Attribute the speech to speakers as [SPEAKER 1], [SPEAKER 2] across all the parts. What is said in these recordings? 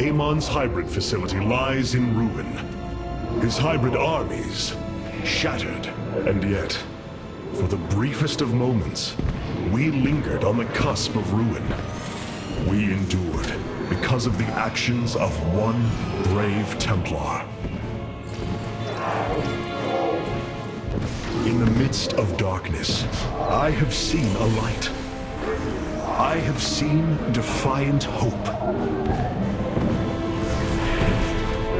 [SPEAKER 1] Amon's hybrid facility lies in ruin. His hybrid armies shattered, and yet, for the briefest of moments, we lingered on the cusp of ruin. We endured because of the actions of one brave Templar. In the midst of darkness, I have seen a light. I have seen defiant hope.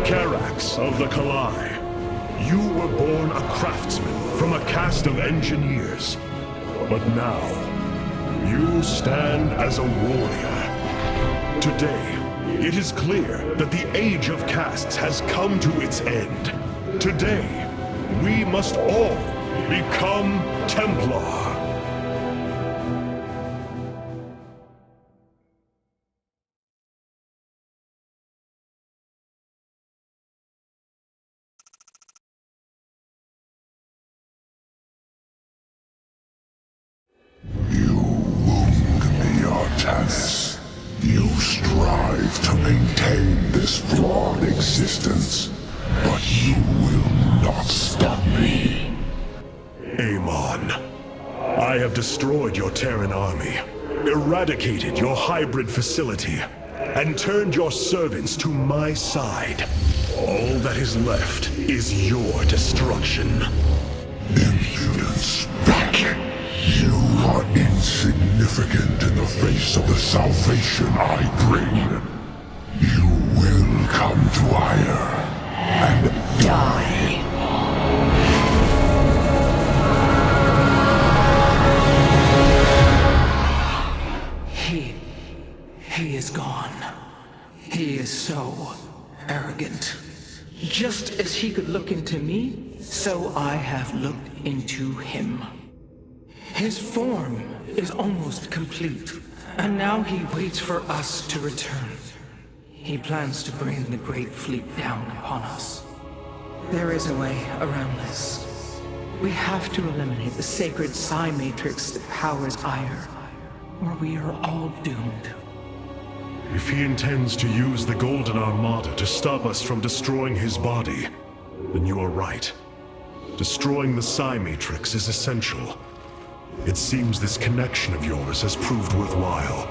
[SPEAKER 1] Carax of the Kalai, you were born a craftsman from a caste of engineers. But now, you stand as a warrior. Today, it is clear that the age of castes has come to its end. Today, we must all become Templar.
[SPEAKER 2] You wound me, Artanis. You strive to maintain this flawed existence, but you will not stop me.
[SPEAKER 1] Amon, I have destroyed your Terran army, eradicated your hybrid facility, and turned your servants to my side. All that is left is your destruction.
[SPEAKER 2] Impudence, back! You are insignificant in the face of the salvation I bring. You will come to Ire and die.
[SPEAKER 3] He is gone. He is so arrogant. Just as he could look into me, so I have looked into him. His form is almost complete, and now he waits for us to return. He plans to bring the Great Fleet down upon us. There is a way around this. We have to eliminate the sacred psi matrix that powers Ire, or we are all doomed.
[SPEAKER 1] If he intends to use the Golden Armada to stop us from destroying his body, then you are right. Destroying the psi matrix is essential. It seems this connection of yours has proved worthwhile.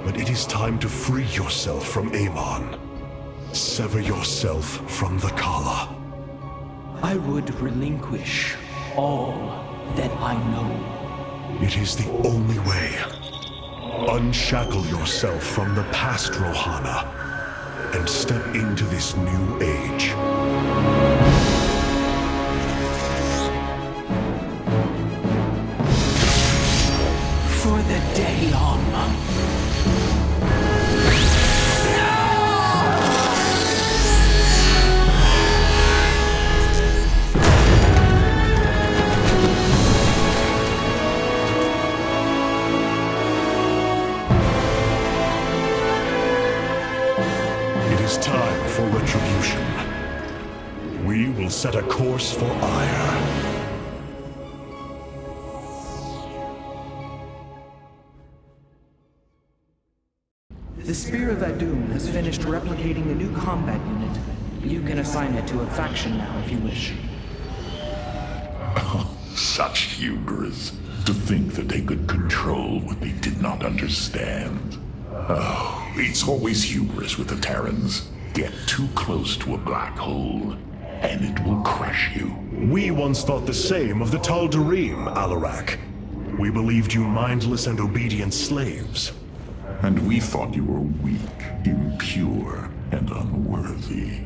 [SPEAKER 1] But it is time to free yourself from Amon. Sever yourself from the Kala.
[SPEAKER 3] I would relinquish all that I know.
[SPEAKER 1] It is the only way. Unshackle yourself from the past, Rohana, and step into this new age.
[SPEAKER 3] For the Dayon.
[SPEAKER 1] It is time for retribution. We will set a course for Ire.
[SPEAKER 3] The Spear of Adun has finished replicating the new combat unit. You can assign it to a faction now if you wish.
[SPEAKER 2] Such hubris. To think that they could control what they did not understand. Oh, it's always hubris with the Terrans. Get too close to a black hole, and it will crush you.
[SPEAKER 1] We once thought the same of the Tal'Darim, Alarak. We believed you mindless and obedient slaves.
[SPEAKER 2] And we thought you were weak, impure, and unworthy.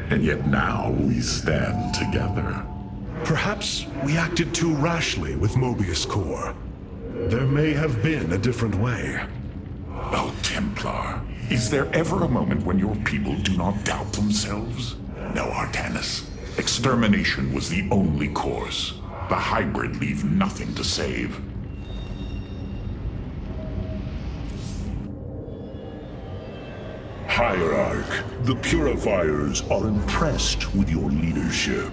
[SPEAKER 2] And yet now we stand together.
[SPEAKER 1] Perhaps we acted too rashly with Mobius Core. There may have been a different way.
[SPEAKER 2] Oh, Templar, is there ever a moment when your people do not doubt themselves? No, Artanis. Extermination was the only course. The hybrid leave nothing to save.
[SPEAKER 4] Hierarch, the Purifiers are impressed with your leadership.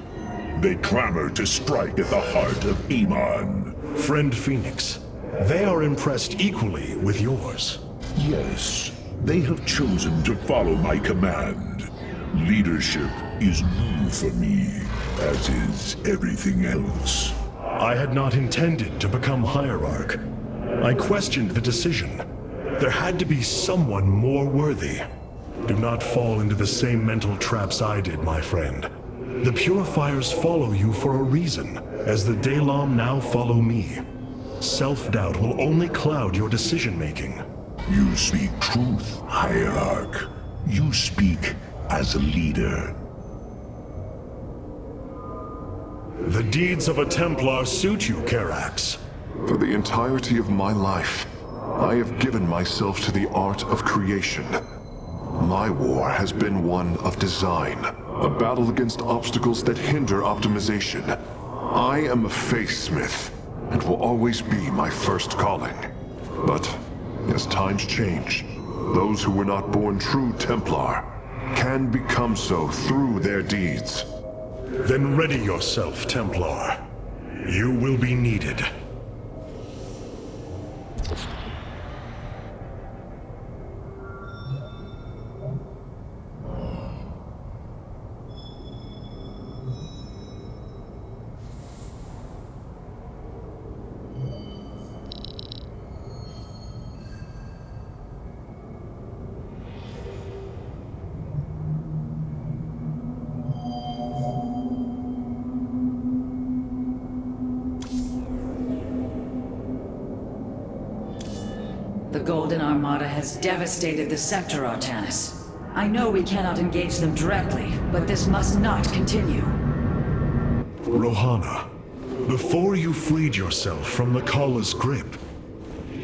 [SPEAKER 4] They clamor to strike at the heart of Amon.
[SPEAKER 1] Friend Phoenix, they are impressed equally with yours.
[SPEAKER 4] Yes, They have chosen to follow my command. Leadership is new for me, as is everything else.
[SPEAKER 1] I had not intended to become Hierarch. I questioned the decision. There had to be someone more worthy. Do not fall into the same mental traps I did, my friend. The Purifiers follow you for a reason, as the Dalam now follow me. Self-doubt will only cloud your decision-making.
[SPEAKER 4] You speak truth, Hierarch. You speak as a leader.
[SPEAKER 1] The deeds of a Templar suit you, Karax.
[SPEAKER 5] For the entirety of my life, I have given myself to the art of creation. My war has been one of design, a battle against obstacles that hinder optimization. I am a faithsmith, and will always be my first calling. But as times change, those who were not born true Templar can become so through their deeds.
[SPEAKER 1] Then ready yourself, Templar. You will be needed.
[SPEAKER 6] The Golden Armada has devastated the sector, Artanis. I know we cannot engage them directly, but this must not continue.
[SPEAKER 1] Rohana, before you freed yourself from the Kala's grip,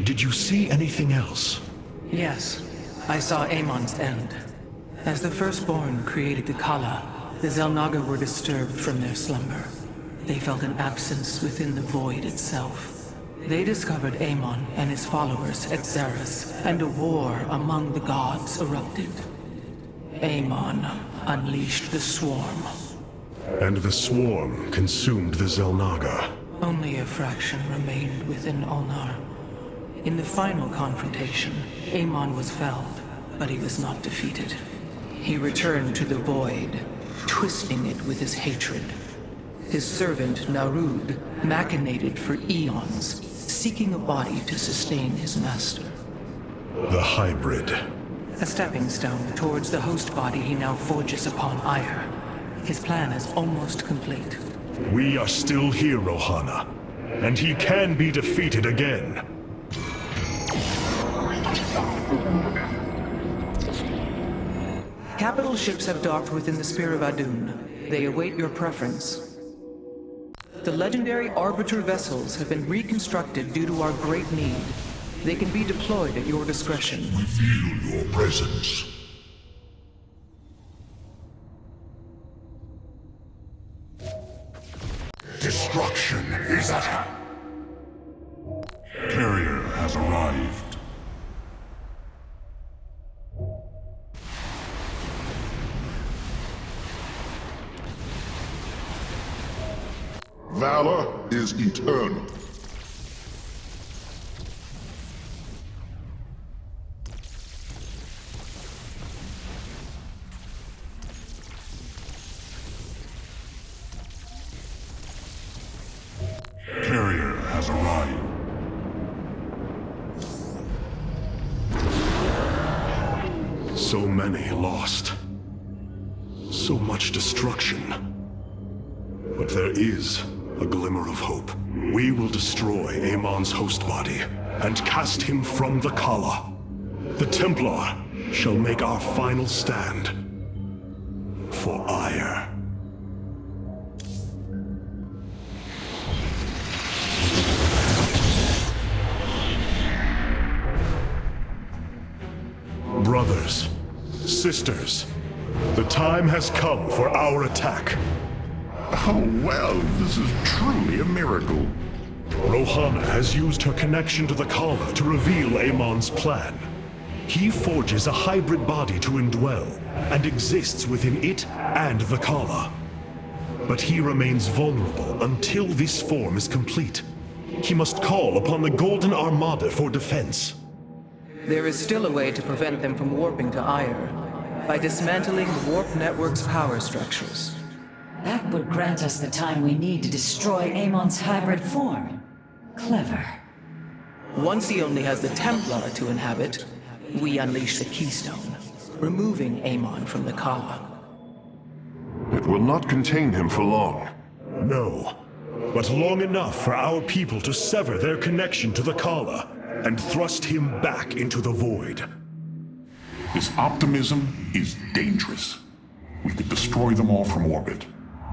[SPEAKER 1] did you see anything else?
[SPEAKER 3] Yes, I saw Amon's end. As the Firstborn created the Kala, the Xel'Naga were disturbed from their slumber. They felt an absence within the void itself. They discovered Amon and his followers at Xeris, and a war among the gods erupted. Amon unleashed the Swarm.
[SPEAKER 1] And the Swarm consumed the Xel'Naga.
[SPEAKER 3] Only a fraction remained within Ulnar. In the final confrontation, Amon was felled, but he was not defeated. He returned to the void, twisting it with his hatred. His servant, Narud, machinated for eons, seeking a body to sustain his master.
[SPEAKER 1] The hybrid.
[SPEAKER 3] A stepping stone towards the host body he now forges upon Ire. His plan is almost complete.
[SPEAKER 1] We are still here, Rohana, and he can be defeated again.
[SPEAKER 3] Capital ships have docked within the Spear of Adun. They await your preference. The legendary Arbiter vessels have been reconstructed due to our great need. They can be deployed at your discretion.
[SPEAKER 4] We feel your presence. Destruction is at hand. Carrier has arrived. Valor is eternal. Carrier has arrived.
[SPEAKER 1] So many lost. So much destruction. But there is a glimmer of hope. We will destroy Amon's host body and cast him from the Kala. The Templar shall make our final stand for Ire. Brothers, sisters, the time has come for our attack.
[SPEAKER 2] Oh, well, this is truly a miracle.
[SPEAKER 1] Rohana has used her connection to the Kala to reveal Amon's plan. He forges a hybrid body to indwell, and exists within it and the Kala. But he remains vulnerable until this form is complete. He must call upon the Golden Armada for defense.
[SPEAKER 3] There is still a way to prevent them from warping to Ire, by dismantling the warp network's power structures.
[SPEAKER 6] That would grant us the time we need to destroy Amon's hybrid form. Clever.
[SPEAKER 3] Once he only has the Templar to inhabit, we unleash the Keystone, removing Amon from the Kala.
[SPEAKER 5] It will not contain him for long.
[SPEAKER 1] No, but long enough for our people to sever their connection to the Kala and thrust him back into the void.
[SPEAKER 2] This optimism is dangerous. We could destroy them all from orbit,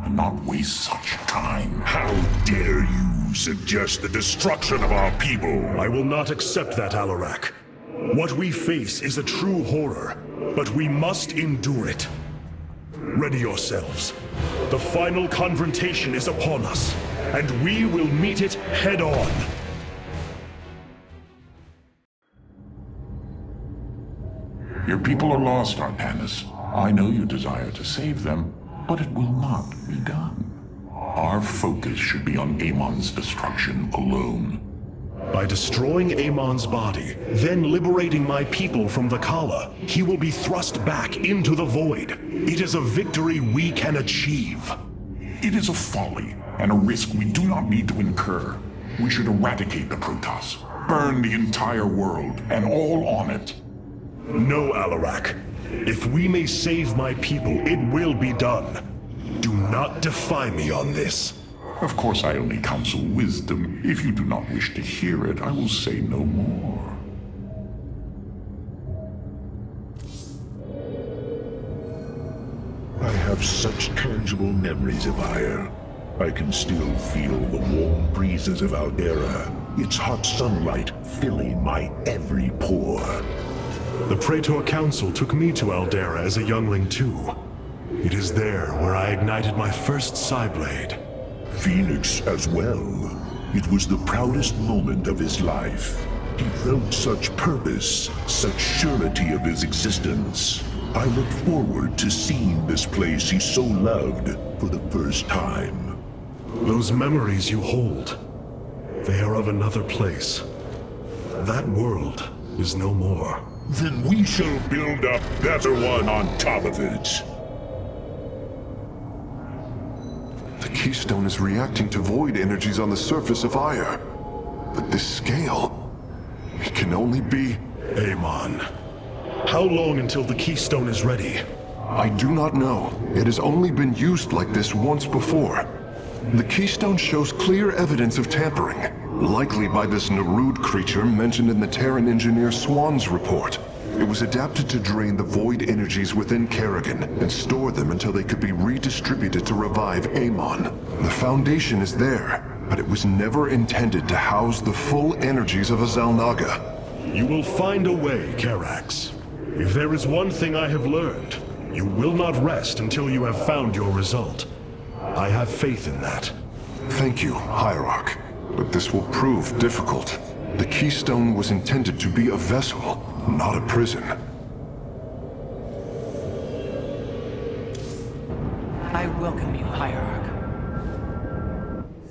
[SPEAKER 2] and not waste such time.
[SPEAKER 4] How dare you suggest the destruction of our people?
[SPEAKER 1] I will not accept that, Alarak. What we face is a true horror, but we must endure it. Ready yourselves. The final confrontation is upon us, and we will meet it head-on.
[SPEAKER 2] Your people are lost, Artanis. I know you desire to save them, but it will not be done. Our focus should be on Amon's destruction alone.
[SPEAKER 1] By destroying Amon's body, then liberating my people from the Kala, he will be thrust back into the void. It is a victory we can achieve.
[SPEAKER 2] It is a folly and a risk we do not need to incur. We should eradicate the Protoss, burn the entire world and all on it.
[SPEAKER 1] No, Alarak. If we may save my people, it will be done. Do not defy me on this.
[SPEAKER 2] Of course, I only counsel wisdom. If you do not wish to hear it, I will say no more.
[SPEAKER 4] I have such tangible memories of Ire. I can still feel the warm breezes of Aldera, its hot sunlight filling my every pore.
[SPEAKER 1] The Praetor Council took me to Aldera as a youngling too. It is there where I ignited my first Psyblade.
[SPEAKER 4] Phoenix as well. It was the proudest moment of his life. He felt such purpose, such surety of his existence. I look forward to seeing this place he so loved for the first time.
[SPEAKER 1] Those memories you hold, they are of another place. That world is no more.
[SPEAKER 4] Then we shall build a better one on top of it.
[SPEAKER 5] The Keystone is reacting to void energies on the surface of Ire. But this scale, it can only be...
[SPEAKER 1] Amon. How long until the Keystone is ready?
[SPEAKER 5] I do not know. It has only been used like this once before. The Keystone shows clear evidence of tampering, likely by this Narud creature mentioned in the Terran engineer Swan's report. It was adapted to drain the void energies within Kerrigan and store them until they could be redistributed to revive Amon. The foundation is there, but it was never intended to house the full energies of a Xalnaga.
[SPEAKER 1] You will find a way, Karax. If there is one thing I have learned, you will not rest until you have found your result. I have faith in that.
[SPEAKER 5] Thank you, Hierarch. But this will prove difficult. The Keystone was intended to be a vessel, not a prison.
[SPEAKER 3] I welcome you, Hierarch.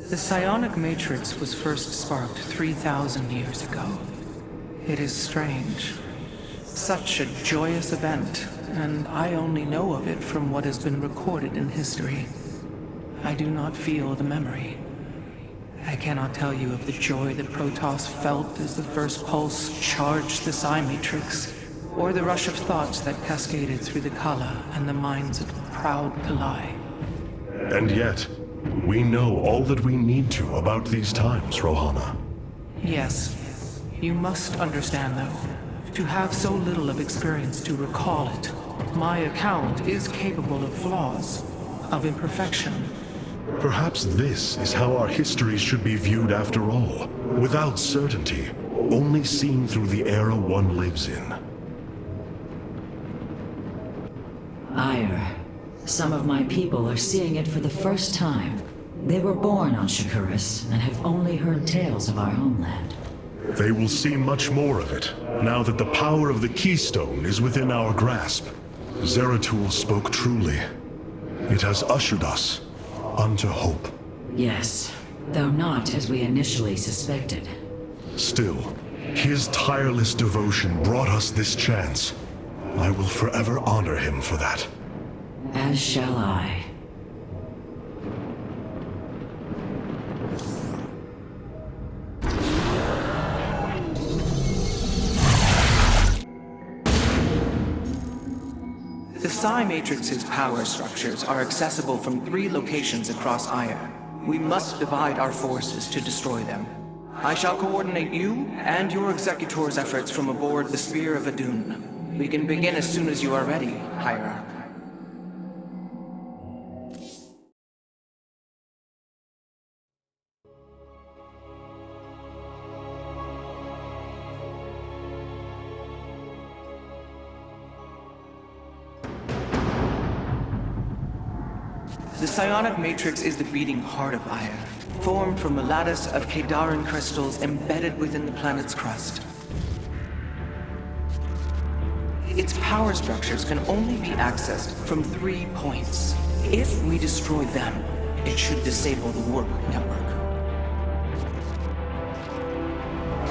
[SPEAKER 3] The psionic matrix was first sparked 3,000 years ago. It is strange. Such a joyous event, and I only know of it from what has been recorded in history. I do not feel the memory. I cannot tell you of the joy that Protoss felt as the first pulse charged the psi matrix, or the rush of thoughts that cascaded through the Kala and the minds of the proud Kalai.
[SPEAKER 1] And yet, we know all that we need to about these times, Rohana.
[SPEAKER 3] Yes. You must understand, though, to have so little of experience to recall it, my account is capable of flaws, of imperfection.
[SPEAKER 1] Perhaps this is how our histories should be viewed after all, without certainty, only seen through the era one lives in.
[SPEAKER 6] Ire. Some of my people are seeing it for the first time. They were born on Shakuras and have only heard tales of our homeland.
[SPEAKER 1] They will see much more of it, now that the power of the Keystone is within our grasp. Zeratul spoke truly. It has ushered us unto hope.
[SPEAKER 6] Yes, though not as we initially suspected.
[SPEAKER 1] Still, His tireless devotion brought us this chance. I will forever honor him for that.
[SPEAKER 6] As shall I.
[SPEAKER 3] The Psi Matrix's power structures are accessible from 3 locations across Aya. We must divide our forces to destroy them. I shall coordinate you and your Executor's efforts from aboard the Spear of Adun. We can begin as soon as you are ready, Hierarch. The psionic matrix is the beating heart of Aya, formed from a lattice of Kadaran crystals embedded within the planet's crust. Its power structures can only be accessed from 3 points. If we destroy them, it should disable the warp network.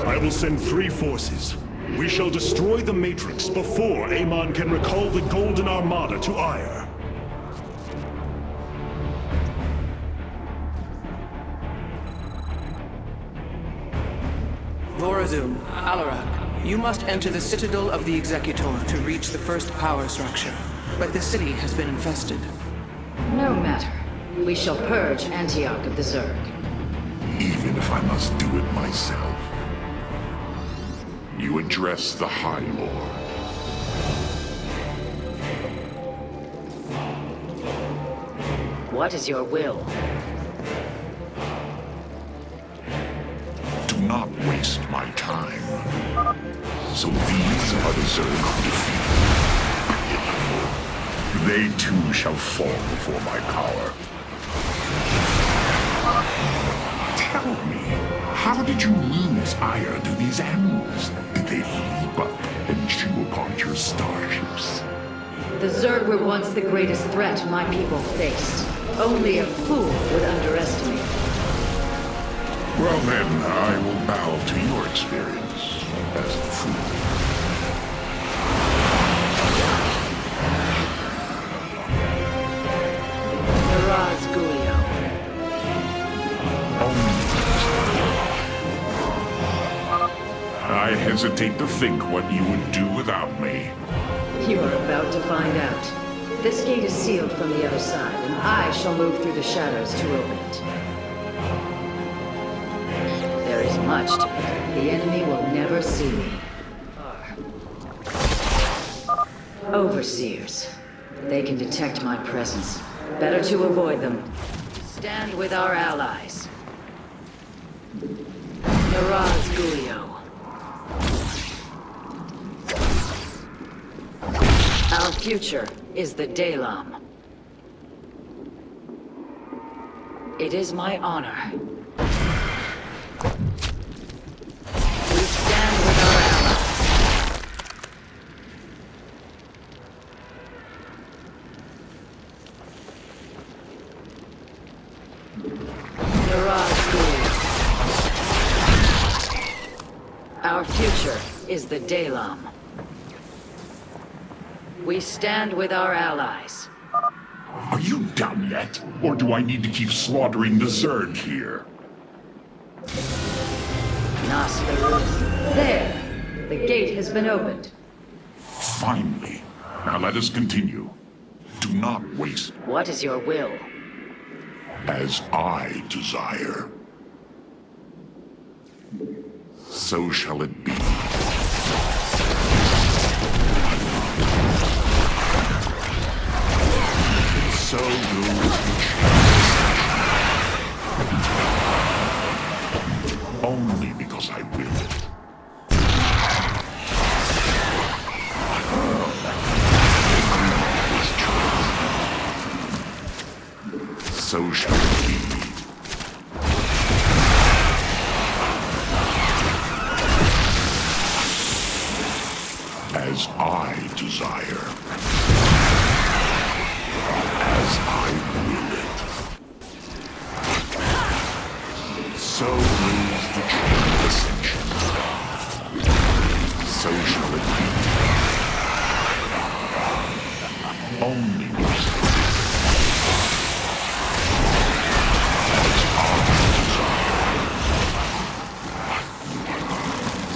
[SPEAKER 1] I will send 3 forces. We shall destroy the Matrix before Amon can recall the Golden Armada to Ire.
[SPEAKER 3] Vorazun, Alarak, you must enter the Citadel of the Executor to reach the first power structure. But the city has been infested.
[SPEAKER 6] No matter. We shall purge Antioch of the Zerg.
[SPEAKER 2] Even if I must do it myself. You address the High Lord.
[SPEAKER 6] What is your will?
[SPEAKER 2] Do not waste my time. So these are the Zerg who defeat. They too shall fall before my power. Tell me, how did you lose ire to these animals? Did they leap up and chew apart your starships?
[SPEAKER 6] The Zerg were once the greatest threat my people faced. Only a fool would underestimate them.
[SPEAKER 2] Well then, I will bow to your experience as the fool. I hesitate to think what you would do without me.
[SPEAKER 6] You are about to find out. This gate is sealed from the other side, and I shall move through the shadows to open it. There is much to it. The enemy will never see me. Overseers. They can detect my presence. Better to avoid them. Stand with our allies. Naraz Gulio. Our future is the Dalam. It is my honor. We stand with our allies. Naraz Gulio. Our future is the Dalam. We stand with our allies.
[SPEAKER 2] Are you done yet? Or do I need to keep slaughtering the Zerg here?
[SPEAKER 6] Nosferatu. There! The gate has been opened.
[SPEAKER 2] Finally. Now let us continue. Do not waste
[SPEAKER 6] What is your will?
[SPEAKER 2] as I desire. So shall it be. So goes the chain. Only because I will it. So shall it be. As I desire. As I will it. So moves the train of ascension. So shall it be. Only because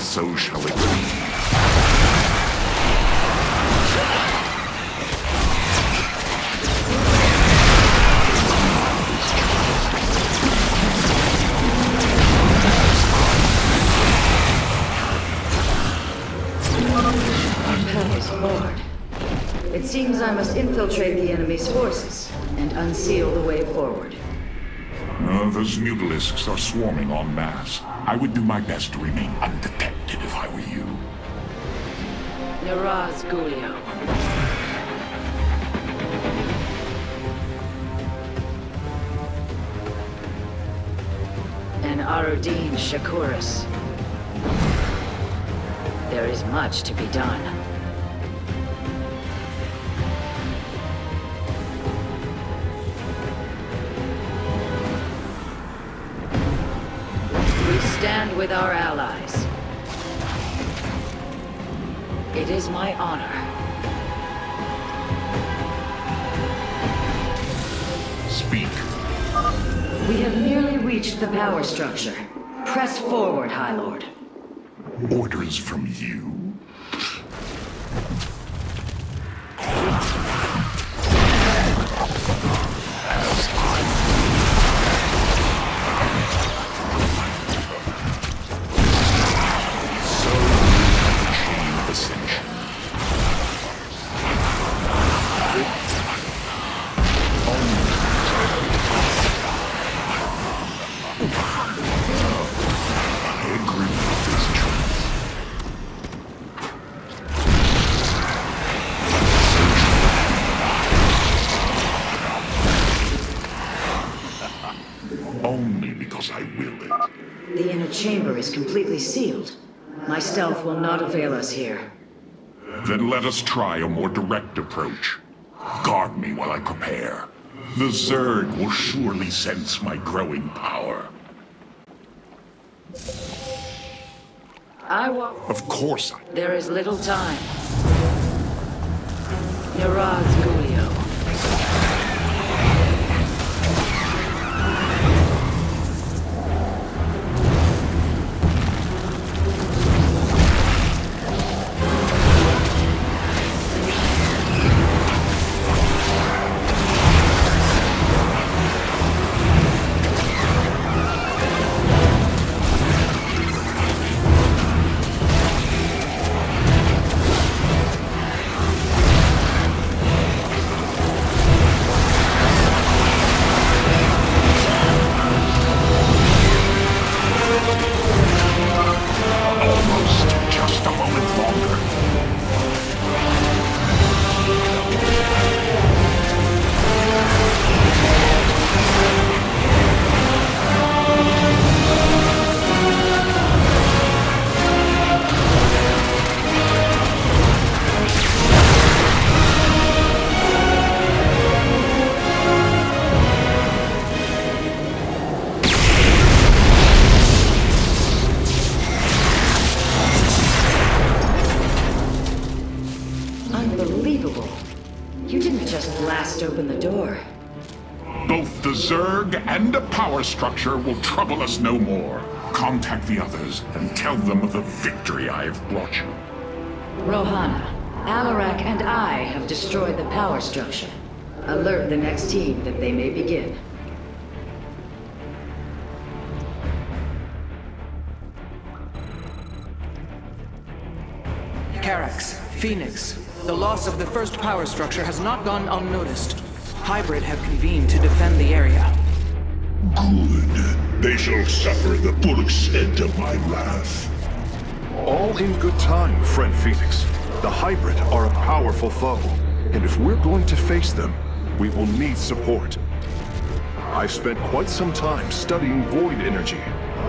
[SPEAKER 2] so shall it be.
[SPEAKER 6] Lord. It seems I must infiltrate the enemy's forces and unseal the way forward.
[SPEAKER 2] Those mutalisks are swarming en masse. I would do my best to remain undetected if I were you.
[SPEAKER 6] Naraz Gulio. And Arudin Shakuris. There is much to be done. We stand with our allies. It is my honor.
[SPEAKER 2] Speak.
[SPEAKER 6] We have nearly reached the power structure. Press forward, High Lord.
[SPEAKER 2] Orders from you? Only because I will it.
[SPEAKER 6] The inner chamber is completely sealed. My stealth will not avail us here.
[SPEAKER 2] Then let us try a more direct approach. Guard me while I prepare. The Zerg will surely sense my growing power.
[SPEAKER 6] I will.
[SPEAKER 2] Of course I...
[SPEAKER 6] There is little time. Naraz Gulio. Unbelievable. You didn't just blast open the door.
[SPEAKER 2] Both the Zerg and a power structure will trouble us no more. Contact the others and tell them of the victory I have brought you.
[SPEAKER 6] Rohana, Alarak and I have destroyed the power structure. Alert the next team that they may begin.
[SPEAKER 3] Carax, Phoenix, the loss of the first power structure has not gone unnoticed. Hybrid have convened to defend the area.
[SPEAKER 4] Good. They shall suffer the full extent of my wrath.
[SPEAKER 5] All in good time, friend Phoenix. The Hybrid are a powerful foe, and if we're going to face them, we will need support. I've spent quite some time studying void energy.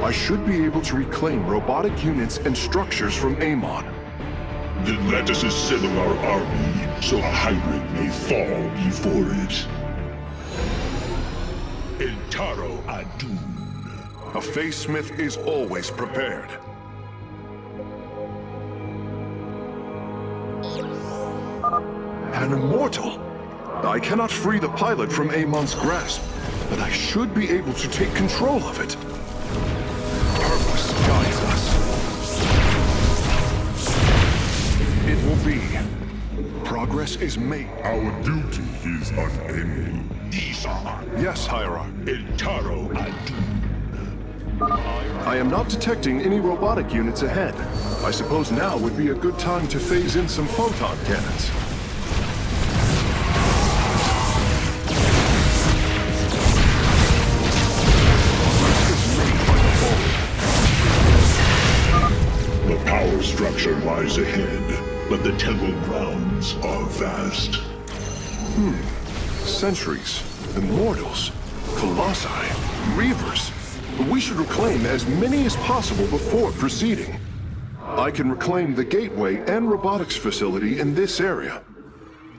[SPEAKER 5] I should be able to reclaim robotic units and structures from Amon.
[SPEAKER 4] Then let us assemble our army, so a Hybrid may fall before it. Entaro Adun.
[SPEAKER 5] A Face Smith is always prepared. An immortal? I cannot free the pilot from Amon's grasp, but I should be able to take control of it. Purpose guides us. It will be. Progress is made.
[SPEAKER 4] Our duty is unending.
[SPEAKER 5] Yes, Hierarch.
[SPEAKER 4] Entaro
[SPEAKER 5] I am not detecting any robotic units ahead. I suppose now would be a good time to phase in some photon cannons.
[SPEAKER 4] The power structure lies ahead, but the temple grounds are vast.
[SPEAKER 5] Sentries, immortals, colossi, reavers. We should reclaim as many as possible before proceeding. I can reclaim the gateway and robotics facility in this area.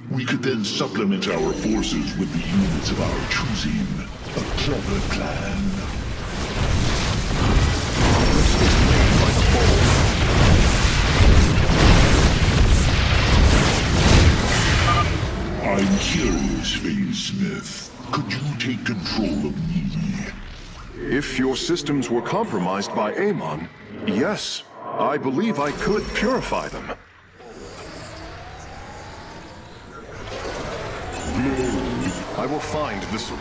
[SPEAKER 4] We could then supplement our forces with the units of our choosing. A clever plan. I'm curious, Phase Smith. Could you take control of me?
[SPEAKER 5] If your systems were compromised by Amon, yes, I believe I could purify them. I will find this.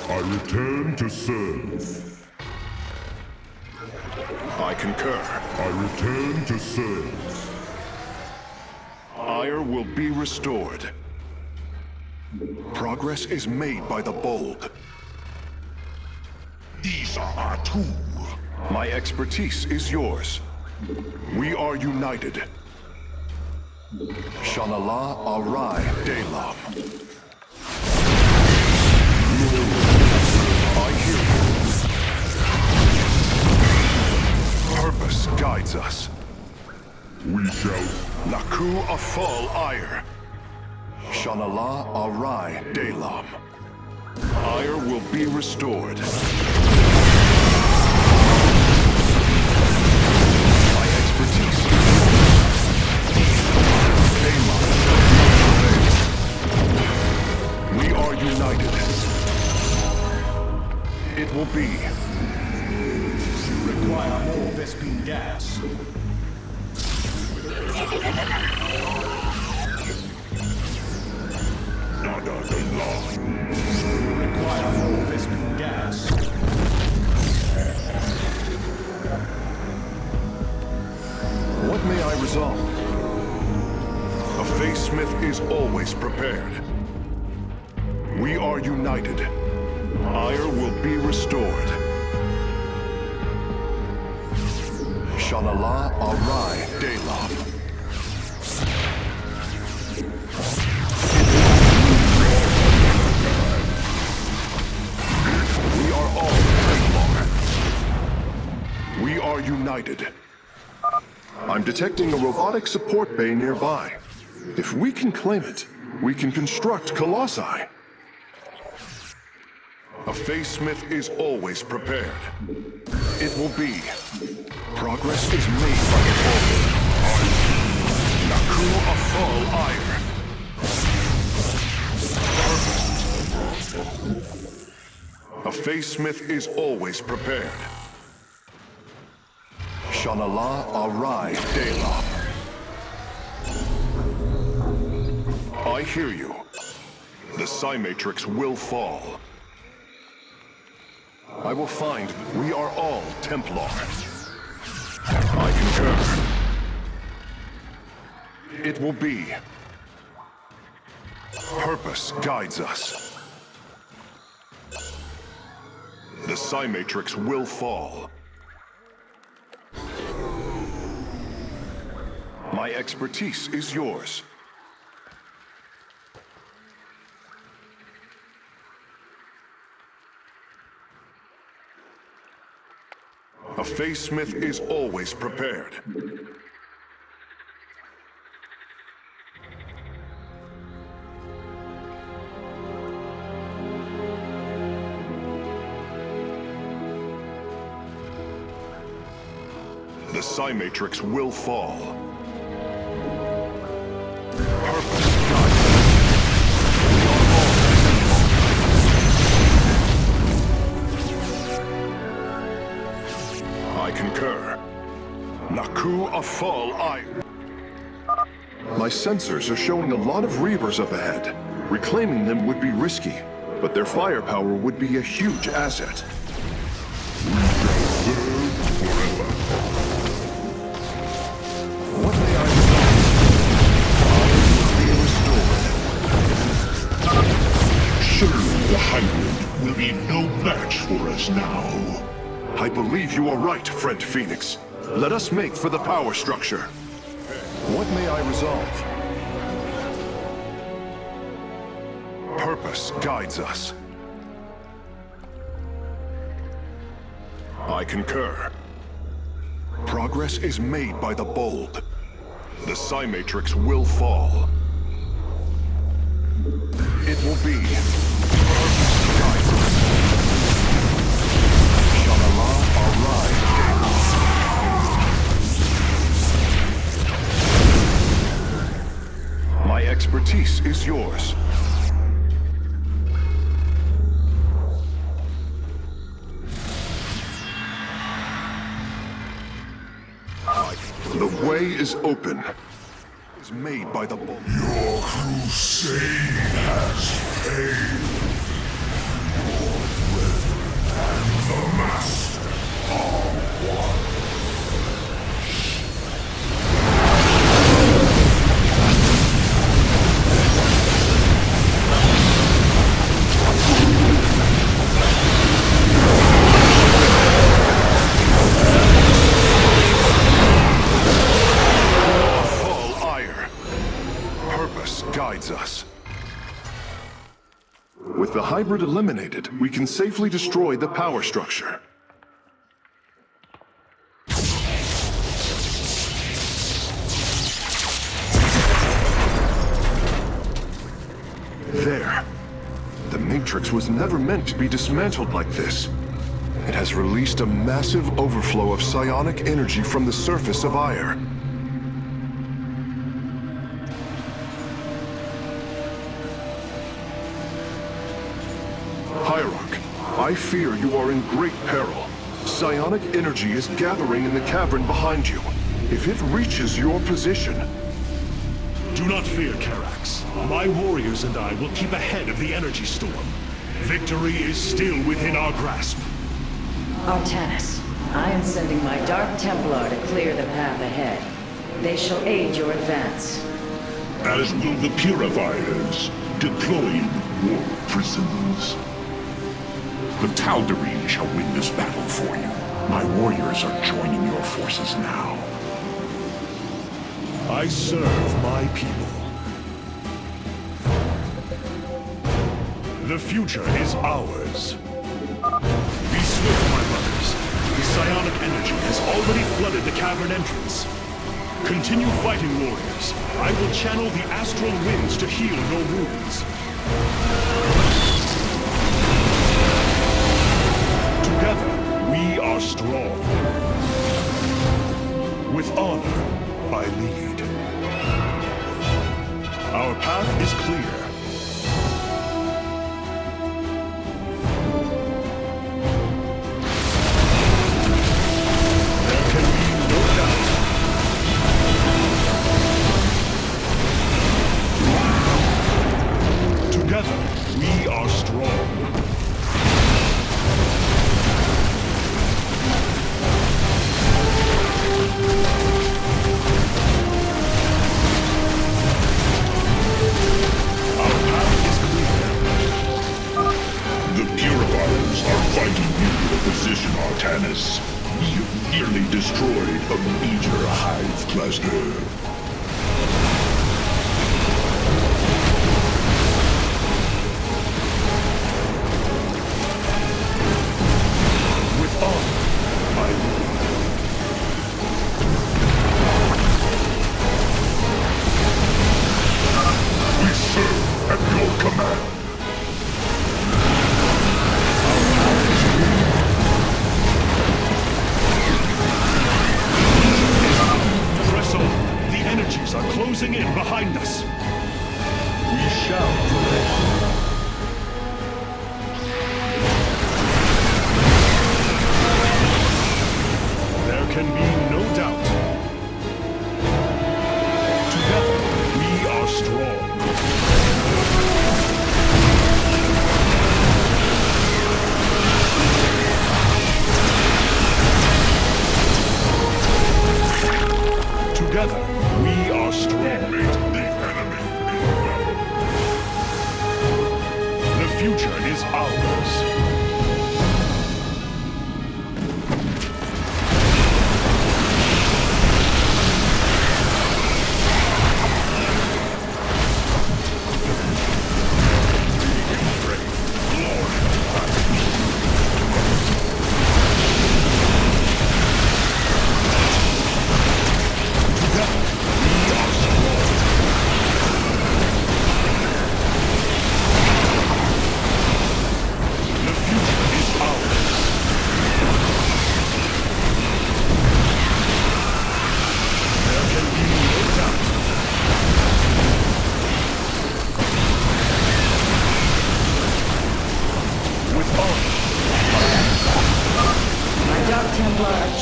[SPEAKER 4] I return to serve.
[SPEAKER 5] I concur.
[SPEAKER 4] I return to serve.
[SPEAKER 5] Ire will be restored. Progress is made by the bold.
[SPEAKER 4] These are our two.
[SPEAKER 5] My expertise is yours. We are united. Shanala Arai Delam. I hear you. Purpose guides us.
[SPEAKER 4] We shall.
[SPEAKER 5] Naku Afal Ire. Shanala Arai Delam. Ire will be restored. My expertise. Delam. We are united. It will be.
[SPEAKER 7] Require more Vespine gas.
[SPEAKER 4] Nada the law.
[SPEAKER 7] Require more Vespine gas.
[SPEAKER 5] What may I resolve? A Face Smith is always prepared. We are united. Ire will be restored. Shanala Arai Delam. We are all Templar. We are united. I'm detecting a robotic support bay nearby. If we can claim it, we can construct Colossi. A Face Smith is always prepared. It will be. Progress is made by the bold. Naku Afal Ire. A Face Smith is always prepared. Shanala Arai Delam. I hear you. The Psi Matrix will fall. I will find we are all Templar. I concur. It will be. Purpose guides us. The Psi Matrix will fall. My expertise is yours. A Face Smith is always prepared. The Psi Matrix will fall. Purpose guides us. I concur. Naku Afal I. My sensors are showing a lot of Reavers up ahead. Reclaiming them would be risky, but their firepower would be a huge asset. What may I resolve?
[SPEAKER 4] Surely the hybrid will be no match for us now.
[SPEAKER 5] I believe you are right, friend Phoenix. Let us make for the power structure. What may I resolve? Purpose guides us. I concur. Progress is made by the bold. The Psi Matrix will fall. It will be. Purpose guides us. Shalala arrive. My expertise is yours. The way is open. Is made by the bold.
[SPEAKER 4] Your crusade has failed. Your brethren and the Master are one.
[SPEAKER 5] Us. With the hybrid eliminated, we can safely destroy the power structure. There. The Matrix was never meant to be dismantled like this. It has released a massive overflow of psionic energy from the surface of Ire. Hierarch, I fear you are in great peril. Psionic energy is gathering in the cavern behind you. If it reaches your position...
[SPEAKER 1] Do not fear, Karax. My warriors and I will keep ahead of the energy storm. Victory is still within our grasp.
[SPEAKER 6] Artanis, I am sending my Dark Templar to clear the path ahead. They shall aid your advance.
[SPEAKER 4] As will the Purifiers, deployed war prisons.
[SPEAKER 2] The Tal'Darim shall win this battle for you. My warriors are joining your forces now.
[SPEAKER 1] I serve my people. The future is ours. Be swift, my brothers. The psionic energy has already flooded the cavern entrance. Continue fighting, warriors. I will channel the astral winds to heal your wounds. Together, we are strong. With honor, I lead. Our path is clear. There can be no doubt. Together, we are strong.
[SPEAKER 4] Position, Artanis. You've nearly destroyed a major hive cluster.
[SPEAKER 1] With honor, I lead.
[SPEAKER 4] We serve at your command.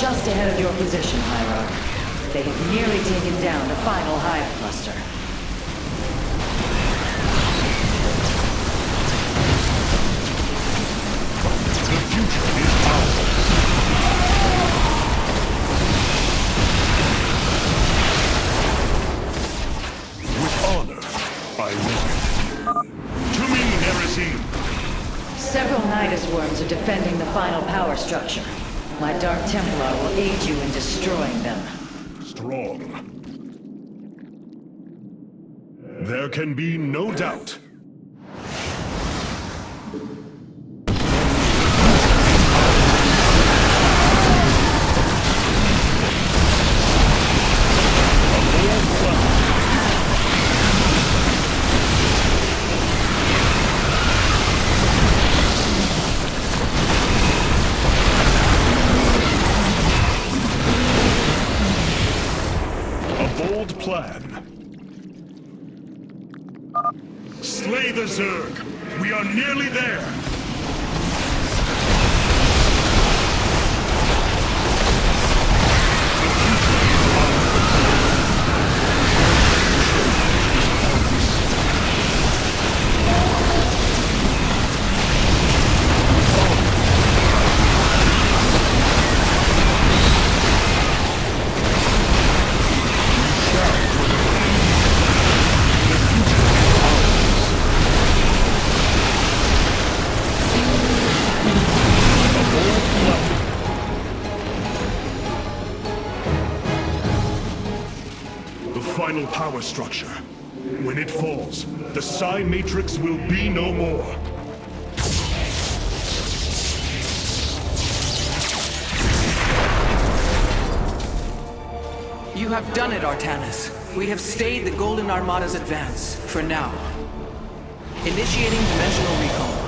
[SPEAKER 6] just ahead of your position, Hierarch. They have nearly taken down the final hive cluster.
[SPEAKER 1] The future is ours. With honor, I live. To me, Heresy!
[SPEAKER 6] Several Nidus worms are defending the final power structure. My Dark Templar will aid you in destroying them.
[SPEAKER 1] Strong. There can be no doubt. Bold plan. Slay the Zerg! We are nearly there! Final power structure. When it falls, the Psi Matrix will be no more.
[SPEAKER 3] You have done it, Artanis. We have stayed the Golden Armada's advance, for now. Initiating dimensional recall.